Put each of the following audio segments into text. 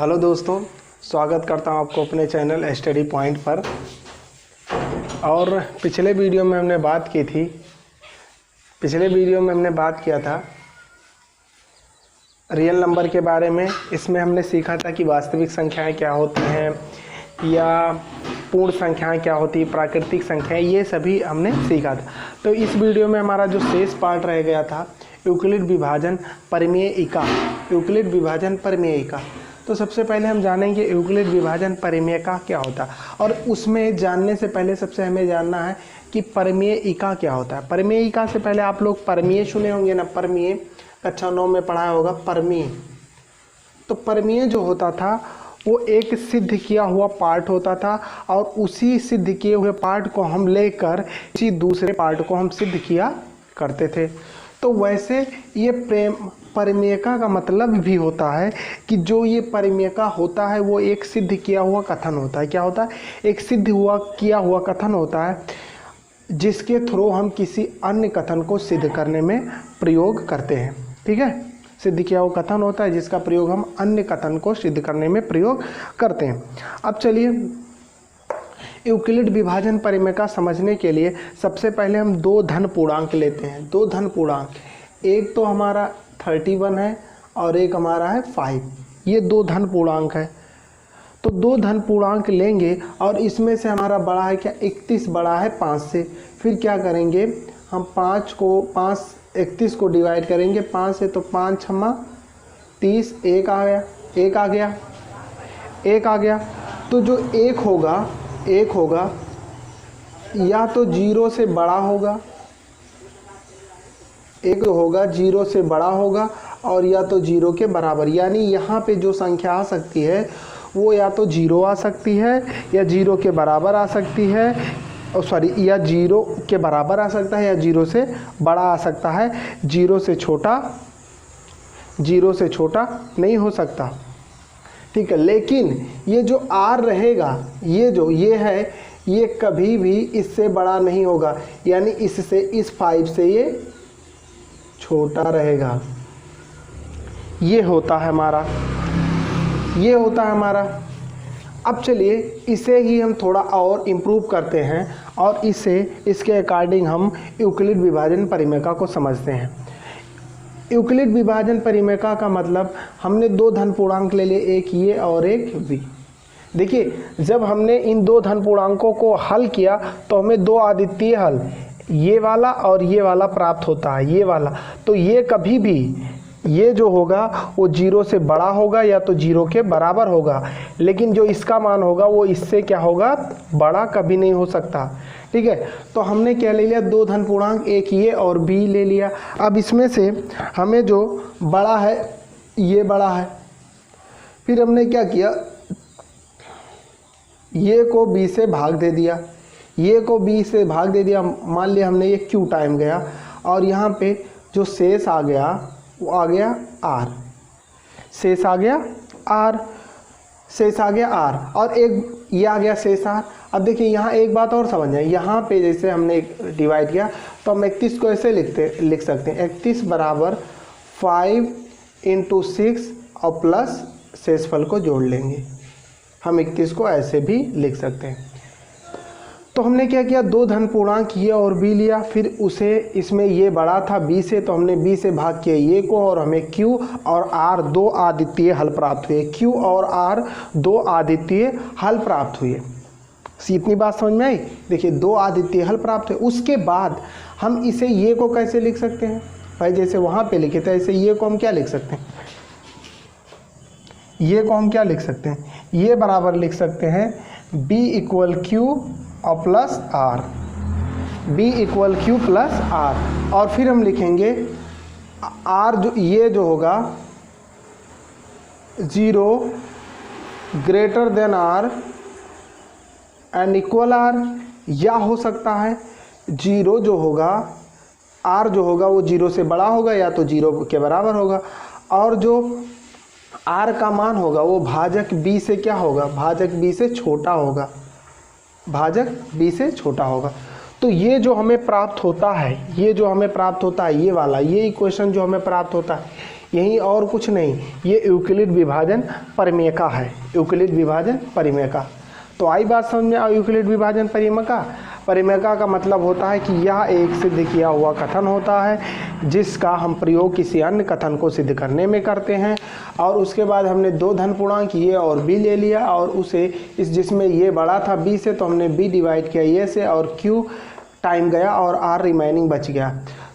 Hello दोस्तों, स्वागत करता हूं आपको अपने चैनल स्टडी पॉइंट पर। और पिछले वीडियो में हमने बात किया था रियल नंबर के बारे में। इसमें हमने सीखा था कि वास्तविक संख्याएं क्या होती हैं या पूर्ण संख्याएं क्या होती है, प्राकृतिक संख्याएं, ये सभी हमने सीखा था। तो इस वीडियो में हमारा जो शेष पार्ट रह गया था यूक्लिड विभाजन परिमेय इका। तो सबसे पहले हम जानेंगे यूक्लिड विभाजन परिमेय का क्या होता है, और उसमें जानने से पहले सबसे हमें जानना है कि परिमेय इका क्या होता है। परिमेय इका से पहले आप लोग परमेय सुने होंगे ना, परमेय कक्षा 9 में पढ़ाया होगा परमेय। तो परमेय जो होता था वो एक सिद्ध किया हुआ पार्ट होता था, और उसी सिद्ध किए हुए पार्ट को हम लेकर इसी दूसरे पार्ट को हम सिद्ध किया करते थे। तो वैसे ये परिमेयका का मतलब भी होता है कि जो ये परिमेयका होता है वो एक सिद्ध किया हुआ कथन होता है। क्या होता है? एक सिद्ध किया हुआ कथन होता है, जिसके थ्रू हम किसी अन्य कथन को सिद्ध करने में प्रयोग करते हैं। ठीक है, सिद्ध किया हुआ कथन होता है जिसका प्रयोग हम अन्य कथन को सिद्ध करने में प्रयोग करते हैं। अब चलिए यूक्लिड विभाजन परिमेयका समझने के लिए सबसे पहले हम दो धन पूर्णांक लेते हैं। दो धन पूर्णांक, एक तो हमारा 31 है और एक हमारा है 5। ये दो धन पूर्णांक है। तो दो धन पूर्णांक लेंगे और इसमें से हमारा बड़ा है क्या? 31 बड़ा है 5 से। फिर क्या करेंगे हम? 31 को डिवाइड करेंगे 5 से, तो 5 छम्मा 30, एक आ गया। तो जो एक होगा या तो 0 से बड़ा होगा, एक होगा 0 से बड़ा होगा, और या तो 0 के बराबर। यानी यहाँ पे जो संख्या आ सकती है वो या तो 0 आ सकती है या 0 के बराबर आ सकती है, या 0 के बराबर आ सकता है या 0 से बड़ा आ सकता है। 0 से छोटा नहीं हो सकता। ठीक है, लेकिन ये जो r रहेगा, ये है, ये कभी भी इससे बड़ा नहीं होगा, यानी इस 5 से ये छोटा रहेगा। ये होता है हमारा। अब चलिए इसे ही हम थोड़ा और इम्प्रूव करते हैं, और इसके अकॉर्डिंग हम यूक्लिड विभाजन परिमेयका को समझते हैं। यूक्लिड विभाजन परिमेयका का मतलब, हमने दो धन पूर्णांक ले लिए, एक ये और एक बी। देखिए, जब हमने इन दो धन पूर्णांकों को हल किया तो हमें दो अद्वितीय हल, ये वाला और ये वाला प्राप्त होता है, ये वाला। तो ये कभी भी, ये जो होगा वो 0 से बड़ा होगा या तो 0 के बराबर होगा, लेकिन जो इसका मान होगा वो इससे क्या होगा? बड़ा कभी नहीं हो सकता। ठीक है, तो हमने क्या ले लिया? दो धन पूर्णांक, एक ये और बी ले लिया। अब इसमें से हमें जो बड़ा है, ये बड़ा है। फिर हमने क्या किया? ये को b से भाग दे दिया, मान लिया हमने, ये q टाइम गया, और यहाँ पे जो शेष आ गया वो आ गया r, शेष आ गया r, और एक ये आ गया शेष r। अब देखिए यहाँ एक बात और समझ जाए, यहाँ पे जैसे हमने डिवाइड किया तो हम 31 को ऐसे लिख सकते हैं, 31 बराबर 5 × 6 और प्लस शेषफल को जोड़ लेंगे। हम 31 को ऐसे भी लिख सकते हैं। तो हमने क्या किया? दो धन पूर्णांक ये और बी लिया, फिर उसे, इसमें ये बड़ा था बी से, तो हमने बी से भाग किया ये को, और हमें क्यू और आर दो अद्वितीय हल प्राप्त हुए। क्यू और आर दो अद्वितीय हल प्राप्त हुए। इतनी बात समझ में आई? देखिए, दो अद्वितीय हल प्राप्त हुए। उसके बाद हम इसे ये को कैसे लिख सकते हैं? भाई जैसे वहाँ पे लिखे थे ऐसे ये को हम क्या लिख सकते हैं? ये बराबर लिख सकते हैं b = q और प्लस r, और फिर हम लिखेंगे r, ये जो होगा 0 greater than r and equal r, या हो सकता है 0 जो होगा, r जो होगा वो 0 से बड़ा होगा या तो 0 के बराबर होगा, और जो r का मान होगा वो भाजक b से क्या होगा? भाजक b से छोटा होगा। तो ये जो हमें प्राप्त होता है, ये वाला, ये इक्वेशन जो हमें प्राप्त होता है, यही और कुछ नहीं, ये यूक्लिड विभाजन परिमेय है, यूक्लिड विभाजन परिमेय का। तो आई बात समझ में आओ, यूक्लिड विभाजन परिमेय का मतलब होता है कि यह एक सिद्ध किया हुआ कथन होता है जिसका हम प्रयोग किसी अन्य कथन को सिद्ध करने में करते हैं, और उसके बाद हमने दो धन पूर्णांक ये और बी ले लिया, और उसे इस जिसमें ये बड़ा था बी से तो हमने बी डिवाइड किया ये से, और क्यू टाइम गया और आर रिमेनिंग बच गया।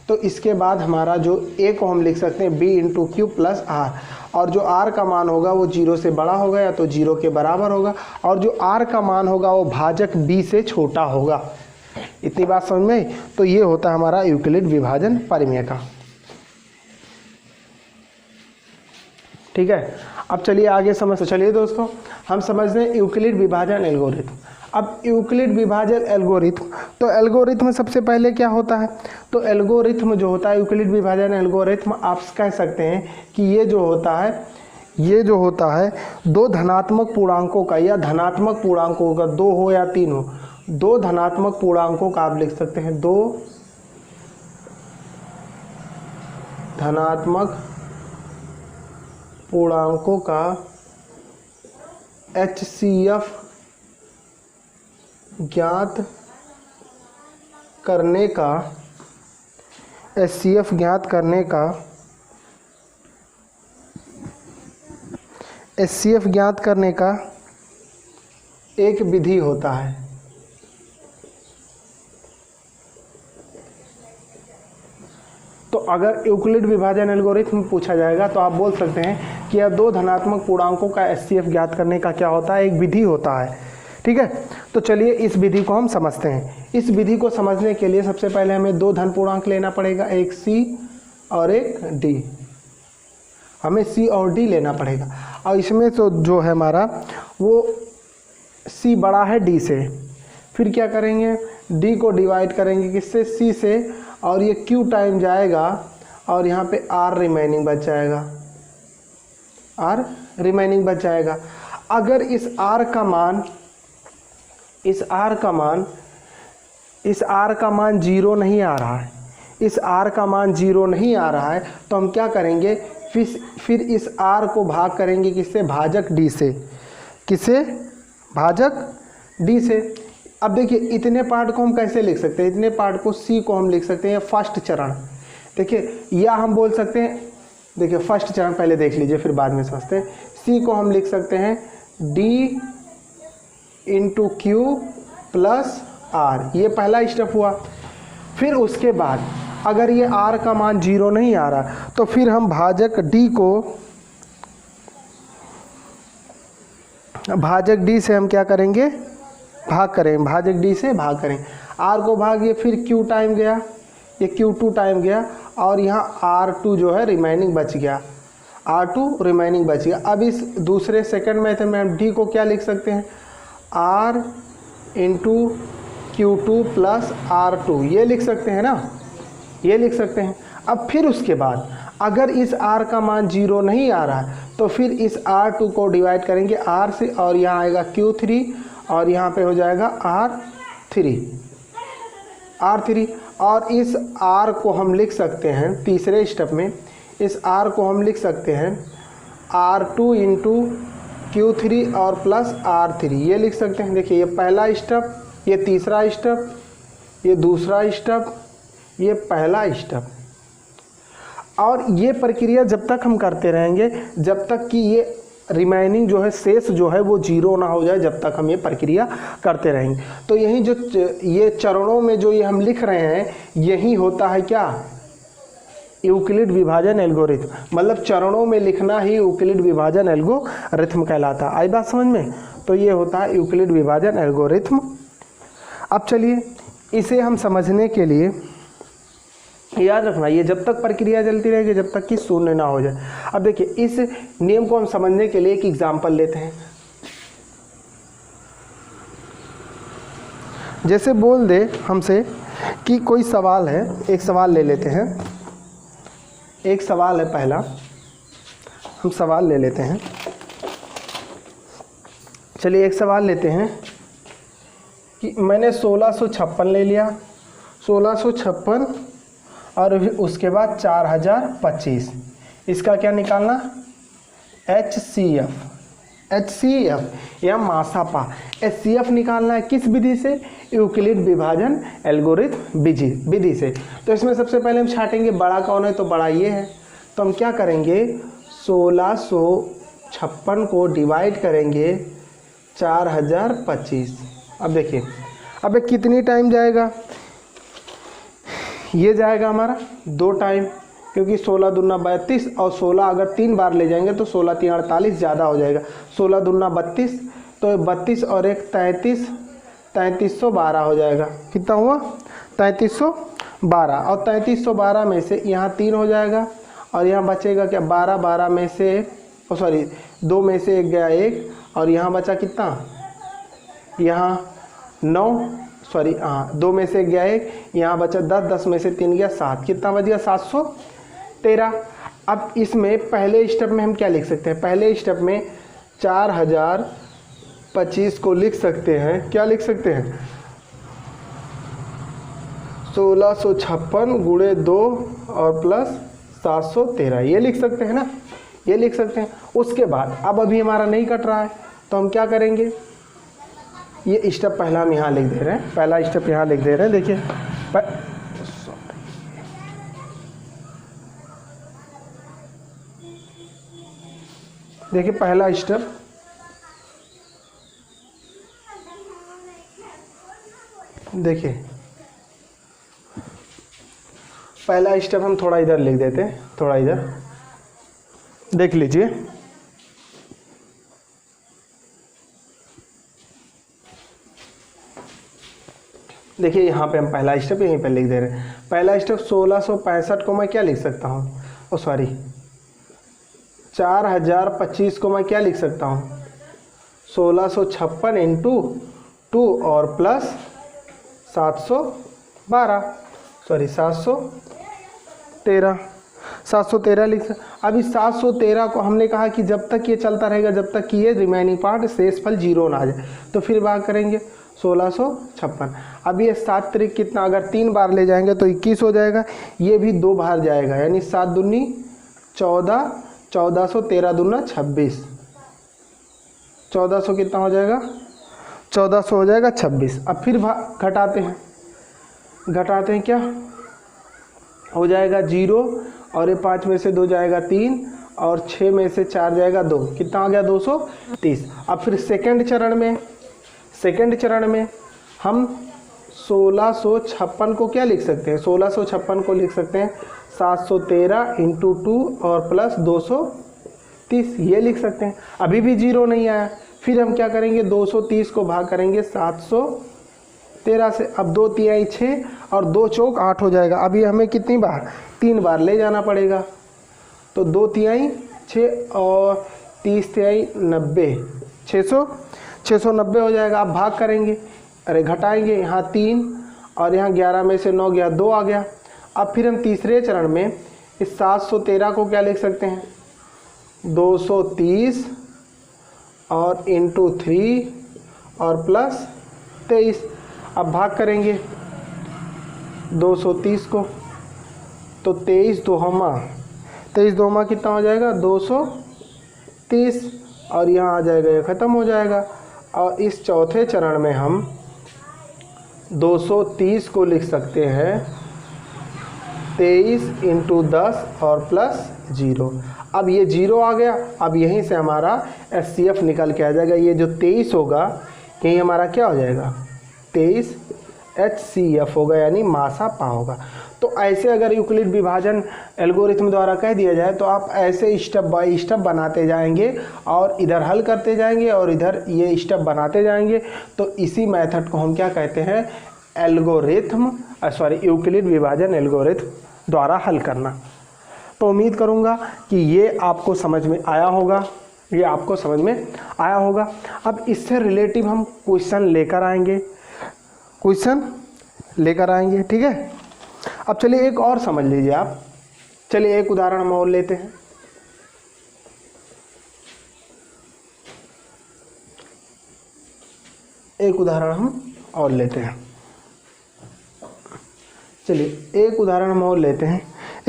तो इसके बाद हमारा जो ए को हम लिख सकते हैं B into Q plus R, और जो आर का मान होगा वो 0 से बड़ा होगा या तो 0 के बराबर होगा, और जो आर का मान होगा वो भाजक बी से छोटा होगा। इतनी बात समझ में? तो ये होता है हमारा यूक्लिड विभाजन परिमेय का। ठीक है, अब चलिए आगे समझ। चलिए दोस्तों, हम समझ रहे हैं यूक्लिड विभाजन एल्गोरिथम। अब यूक्लिड विभाजन एल्गोरिथम, तो एल्गोरिथम सबसे पहले क्या होता है? तो एल्गोरिथम जो होता है, यूक्लिड विभाजन एल्गोरिथम, आप कह सकते हैं कि ये जो होता है दो धनात्मक पूर्णांकों का या धनात्मक पूर्णांकों का, दो हो या तीन हो, दो धनात्मक पूर्णांकों का आप लिख सकते हैं, दो धनात्मक पूर्णांकों का HCF ज्ञात करने का, HCF ज्ञात करने का, HCF ज्ञात करने का एक विधि होता है। तो अगर यूक्लिड विभाजन एल्गोरिथम पूछा जाएगा तो आप बोल सकते हैं कि यह दो धनात्मक पूर्णांकों का HCF ज्ञात करने का क्या होता है? एक विधि होता है। ठीक है, तो चलिए इस विधि को हम समझते हैं। इस विधि को समझने के लिए सबसे पहले हमें दो धन पूर्णांक लेना पड़ेगा, एक C और एक D। हमें C और D लेना पड़ेगा, और इसमें तो जो है हमारा वो C बड़ा है D से। फिर क्या करेंगे? D को डिवाइड करेंगे किससे? C से, और ये Q टाइम जाएगा और यहाँ पे R रिमेनिंग बच जाएगा, R रिमेनिंग बच जाएगा। अगर इस R का मान 0 नहीं आ रहा है, इस R का मान 0 नहीं आ रहा है, तो हम क्या करेंगे? फिर इस R को भाग करेंगे किससे? भाजक D से। किससे? भाजक D से। अब देखिए इतने पार्ट को हम कैसे लिख सकते हैं? इतने पार्ट को C को हम लिख सकते हैं फर्स्ट चरण। देखिए, या हम बोल सकते हैं, देखिए फर्स्ट चरण पहले देख लीजिए फिर बाद में समझते हैं। C को हम लिख सकते हैं D into Q plus R, ये पहला स्टेप हुआ। फिर उसके बाद अगर ये R का मान 0 नहीं आ रहा तो फिर हम भाजक D से हम क्या करेंगे? भाग करें, भाजक D से भाग करें। R को भागिए, फिर Q टाइम गया, ये Q2 टाइम गया, और यहाँ R2 जो है रिमेनिंग बच गया, R2 रिमेनिंग बच गया। अब इस दूसरे सेकंड मेथड में हम D को क्या लिख सकते हैं? R into Q2 plus R2, ये लिख सकते हैं ना, ये लिख सकते हैं। अब फिर उसके बाद अगर इस R का मान 0 नहीं आ रहा है तो फिर इस R2 को डिवाइड करेंगे R से, और यहाँ आएगा Q3, और यहाँ पे हो जाएगा R3, और इस R को हम लिख सकते हैं तीसरे स्टेप में, इस R को हम लिख सकते हैं R2 इंटू Q3 और प्लस R3, ये लिख सकते हैं। देखिए ये पहला स्टेप, ये तीसरा स्टेप, ये दूसरा स्टेप, ये पहला स्टेप, और ये प्रक्रिया जब तक हम करते रहेंगे जब तक कि ये रिमेनिंग जो है, शेष जो है वो 0 ना हो जाए, जब तक हम ये प्रक्रिया करते रहेंगे। तो यही जो ये चरणों में जो ये हम लिख रहे हैं, यही होता है क्या? यूक्लिड विभाजन एल्गोरिथम। मतलब चरणों में लिखना ही यूक्लिड विभाजन एल्गोरिथम कहलाता है। आई बात समझ में? तो ये होता है यूक्लिड विभाजन एल्गोरिथम। अब चलिए इसे हम समझने के लिए याद रखना, ये जब तक प्रक्रिया चलती रहेगी जब तक कि शून्य ना हो जाए। अब देखिए इस नियम को हम समझने के लिए एक एग्जाम्पल लेते हैं। जैसे बोल दे हमसे कि कोई सवाल है, एक सवाल ले लेते हैं, एक सवाल है पहला, हम सवाल ले लेते हैं। चलिए एक सवाल लेते हैं कि मैंने 1656 ले लिया, 1656 और उसके बाद 4025, इसका क्या निकालना, HCF या मासापा। HCF निकालना है किस विधि से, यूक्लिड विभाजन एल्गोरिथम विधि से। तो इसमें सबसे पहले हम छाटेंगे बड़ा कौन है, तो बड़ा ये है। तो हम क्या करेंगे, 1656 को डिवाइड करेंगे 4025। अब देखिए, अब कितनी टाइम जाएगा, ये जाएगा हमारा 2 टाइम, क्योंकि 16 दूना 32 और 16 अगर 3 बार ले जाएंगे तो 16 3 48 ज़्यादा हो जाएगा। 16 दूना 32, तो 32 और 1 33, 3312 हो जाएगा। कितना हुआ, 3312। और 3312 में से यहाँ 3 हो जाएगा और यहाँ बचेगा क्या, 12, 12 में से 2 में से 1 गया 1, और यहाँ बचा कितना, यहाँ 9, 2 में से 1 गया 1, यहाँ बचा 10, 10 में से 3 गया 7, कितना बच गया 713। अब इसमें पहले स्टेप में हम क्या लिख सकते हैं, पहले स्टेप में 4025 को लिख सकते हैं, क्या लिख सकते हैं, 1656 गुणे 2 और प्लस 713, ये लिख सकते हैं ना, ये लिख सकते हैं। उसके बाद अब अभी हमारा नहीं कट रहा है, तो हम क्या करेंगे, ये स्टेप पहला हम यहाँ लिख दे रहे हैं, पहला स्टेप यहाँ लिख दे रहे हैं। देखिए देखिए पहला स्टेप, देखिए पहला स्टेप हम थोड़ा इधर लिख देते हैं, थोड़ा इधर देख लीजिए। देखिए यहाँ पे हम पहला स्टेप यहीं पे लिख दे रहे हैं। पहला स्टेप 1665 को मैं क्या लिख सकता हूँ, 4025 को मैं क्या लिख सकता हूँ, 1656 इंटू 2 और प्लस 713 लिख सकते। अब इस 713 को हमने कहा कि जब तक ये चलता रहेगा, जब तक कि ये रिमेनिंग पार्ट शेषफल 0 ना आ जाए, तो फिर भाग करेंगे 1656। अब ये 7 त्रिक कितना, अगर 3 बार ले जाएंगे तो 21 हो जाएगा, ये भी 2 बार जाएगा, यानी 7 दूनी 14, 1413 दूना 26, 1400 कितना हो जाएगा, 1400 हो जाएगा 26। अब फिर घटाते हैं क्या हो जाएगा 0, और ये 5 में से 2 जाएगा 3, और 6 में से 4 जाएगा 2, कितना आ गया 230। अब फिर सेकंड चरण में हम 1656 को क्या लिख सकते हैं, 1656 को लिख सकते हैं 713 इंटू 2 और प्लस 230, ये लिख सकते हैं। अभी भी 0 नहीं आया, फिर हम क्या करेंगे, 230 को भाग करेंगे 713 से। अब 2 तिहाई 6 और 2 चौक 8 हो जाएगा। अभी हमें कितनी बार, 3 बार ले जाना पड़ेगा, तो 2 तिहाई 6 और 30 तिहाई 90, 690 हो जाएगा। अब भाग करेंगे, अरे घटाएंगे, यहाँ 3 और यहाँ 11 में से 9 गया, 2 आ गया। अब फिर हम तीसरे चरण में इस 713 को क्या लिख सकते हैं, 230 और इंटू 3 और प्लस 23। अब भाग करेंगे 230 को, तो 23 दोहमा कितना हो जाएगा 230, और यहाँ आ जाएगा, ये ख़त्म हो जाएगा। और इस चौथे चरण में हम 230 को लिख सकते हैं 23 इंटू 10 और प्लस 0। अब ये 0 आ गया, अब यहीं से हमारा HCF निकल के आ जाएगा। ये जो 23 होगा, यहीं हमारा क्या हो जाएगा, 23 HCF होगा, यानी मासापा होगा। तो ऐसे अगर यूक्लिड विभाजन एल्गोरिथम द्वारा कह दिया जाए, तो आप ऐसे स्टेप बाय स्टेप बनाते जाएंगे और इधर हल करते जाएंगे और इधर ये स्टेप बनाते जाएंगे। तो इसी मेथड को हम क्या कहते हैं, यूक्लिड विभाजन एल्गोरिथम द्वारा हल करना। तो उम्मीद करूँगा कि ये आपको समझ में आया होगा, अब इससे रिलेटिव हम क्वेश्चन लेकर आएंगे, ठीक है। अब चलिए एक और समझ लीजिए आप, चलिए एक उदाहरण हम और लेते हैं।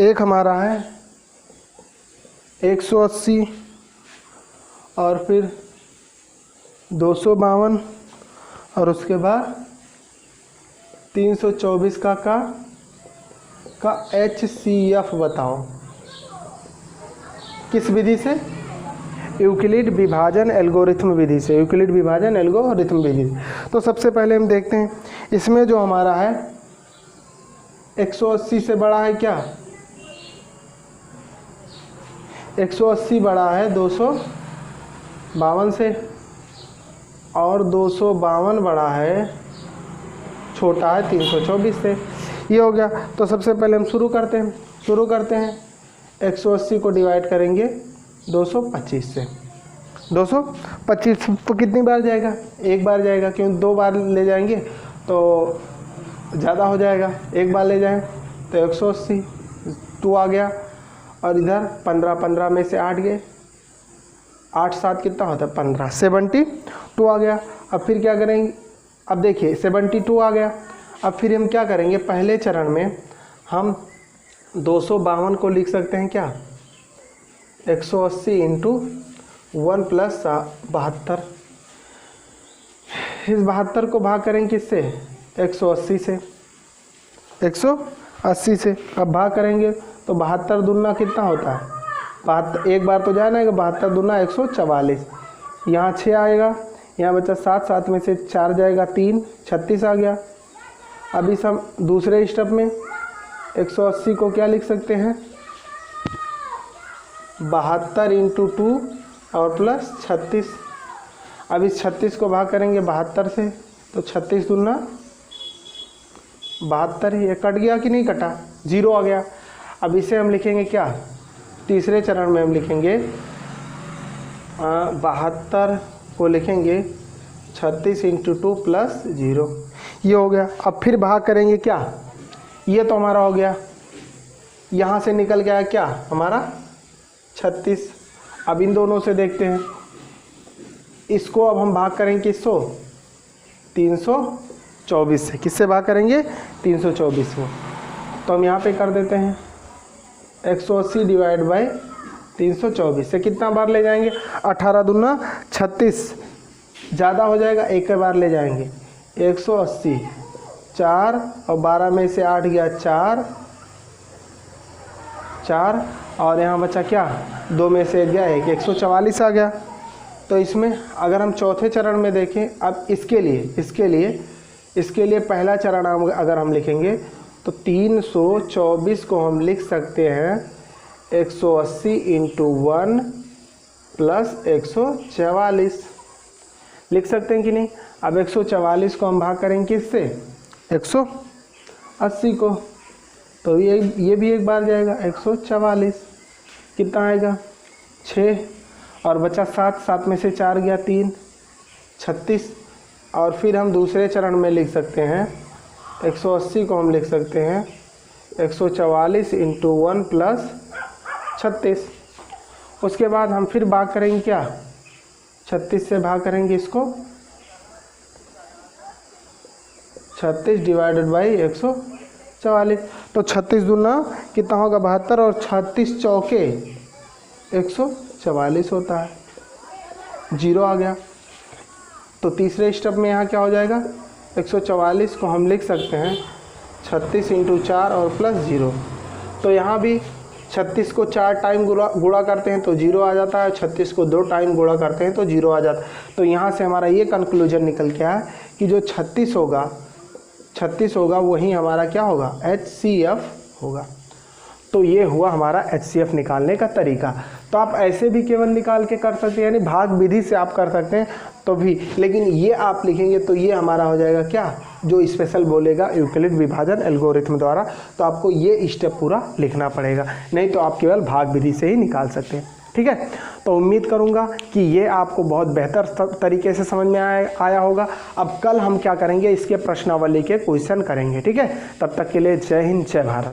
एक हमारा है 180 और फिर 252 और उसके बाद 324 का HCF बताओ। किस विधि से? यूक्लिड विभाजन एल्गोरिथम विधि से, यूक्लिड विभाजन एल्गोरिथम विधि। तो सबसे पहले हम देखते हैं इसमें जो हमारा है 180 से बड़ा है क्या? 180 बड़ा है 252 से और 252 बड़ा है छोटा है 324 से। ये हो गया। तो सबसे पहले हम शुरू करते हैं 180 को डिवाइड करेंगे 225 से। 225 तो कितनी बार जाएगा? एक बार जाएगा, क्योंकि 2 बार ले जाएंगे तो ज़्यादा हो जाएगा। एक बार ले जाएं तो 180 2 आ गया और इधर 15 में से 8 गए, 8 7 कितना होता है? 15, 72 आ गया। अब फिर क्या करेंगे? अब देखिए 72 आ गया। अब फिर हम क्या करेंगे? पहले चरण में हम 252 को लिख सकते हैं क्या? 180 इंटू 1 प्लस 72। इस 72 को भाग करेंगे किससे? 180 से। 180 से अब भाग करेंगे तो 72 दूना कितना होता है? 72 एक बार तो जाना है, 72 दूना 144। यहाँ 6 आएगा, यहाँ बचा 7, 7 में से 4 जाएगा 3, 36 आ गया। अब इस हम दूसरे स्टेप में 180 को क्या लिख सकते हैं? 72 इंटू 2 और प्लस 36। अब इस 36 को भाग करेंगे 72 से तो 36 दूना 72। ये कट गया कि नहीं कटा? 0 आ गया। अब इसे हम लिखेंगे क्या? तीसरे चरण में हम लिखेंगे 72 को लिखेंगे 36 इंटू 2 प्लस 0। ये हो गया। अब फिर भाग करेंगे क्या? ये तो हमारा हो गया, यहाँ से निकल गया क्या हमारा? 36। अब इन दोनों से देखते हैं, इसको अब हम भाग करेंगे किसको? 324 से। किससे भाग करेंगे? 324 को। तो हम यहाँ पे कर देते हैं 180 डिवाइड बाई 324 से कितना बार ले जाएंगे? 18 दूना 36, ज़्यादा हो जाएगा, एक बार ले जाएंगे। 180 4 और 12 में से 8 गया 4 और यहाँ बचा क्या? 2 में से 1 गया 1, 144 आ गया। तो इसमें अगर हम चौथे चरण में देखें, अब इसके लिए पहला चरण अगर हम लिखेंगे तो 324 को हम लिख सकते हैं 180 इंटू 1 प्लस 144 लिख सकते हैं कि नहीं? अब 144 को हम भाग करेंगे किससे? 180 को। तो ये भी एक बार जाएगा 144। कितना आएगा? 6 और बचा 7, 7 में से 4 गया 3, 36। और फिर हम दूसरे चरण में लिख सकते हैं 180 को हम लिख सकते हैं 144 इंटू 1 प्लस 36। उसके बाद हम फिर भाग करेंगे क्या? 36 से भाग करेंगे इसको, 36 डिवाइडेड बाई 144। तो 36 दूना कितना होगा? 72 और 36 चौके 144 होता है। 0 आ गया। तो तीसरे स्टेप में यहाँ क्या हो जाएगा? 144 को हम लिख सकते हैं 36 इंटू 4 और प्लस 0। तो यहाँ भी 36 को 4 टाइम गुणा करते हैं तो 0 आ जाता है, 36 को 2 टाइम गुणा करते हैं तो 0 आ जाता है। तो यहाँ से हमारा ये कंक्लूजन निकल के आया कि जो 36 होगा वही हमारा क्या होगा? HCF होगा। तो ये हुआ हमारा HCF निकालने का तरीका। तो आप ऐसे भी केवल निकाल के कर सकते हैं, यानी भाग विधि से आप कर सकते हैं तो भी, लेकिन ये आप लिखेंगे तो ये हमारा हो जाएगा क्या? जो स्पेशल बोलेगा यूक्लिड विभाजन एल्गोरिथम द्वारा। तो आपको ये स्टेप पूरा लिखना पड़ेगा, नहीं तो आप केवल भाग विधि से ही निकाल सकते हैं। ठीक है, तो उम्मीद करूंगा कि ये आपको बहुत बेहतर तरीके से समझ में आया होगा। अब कल हम क्या करेंगे? इसके प्रश्नावली के क्वेश्चन करेंगे। ठीक है, तब तक के लिए जय हिंद, जय भारत।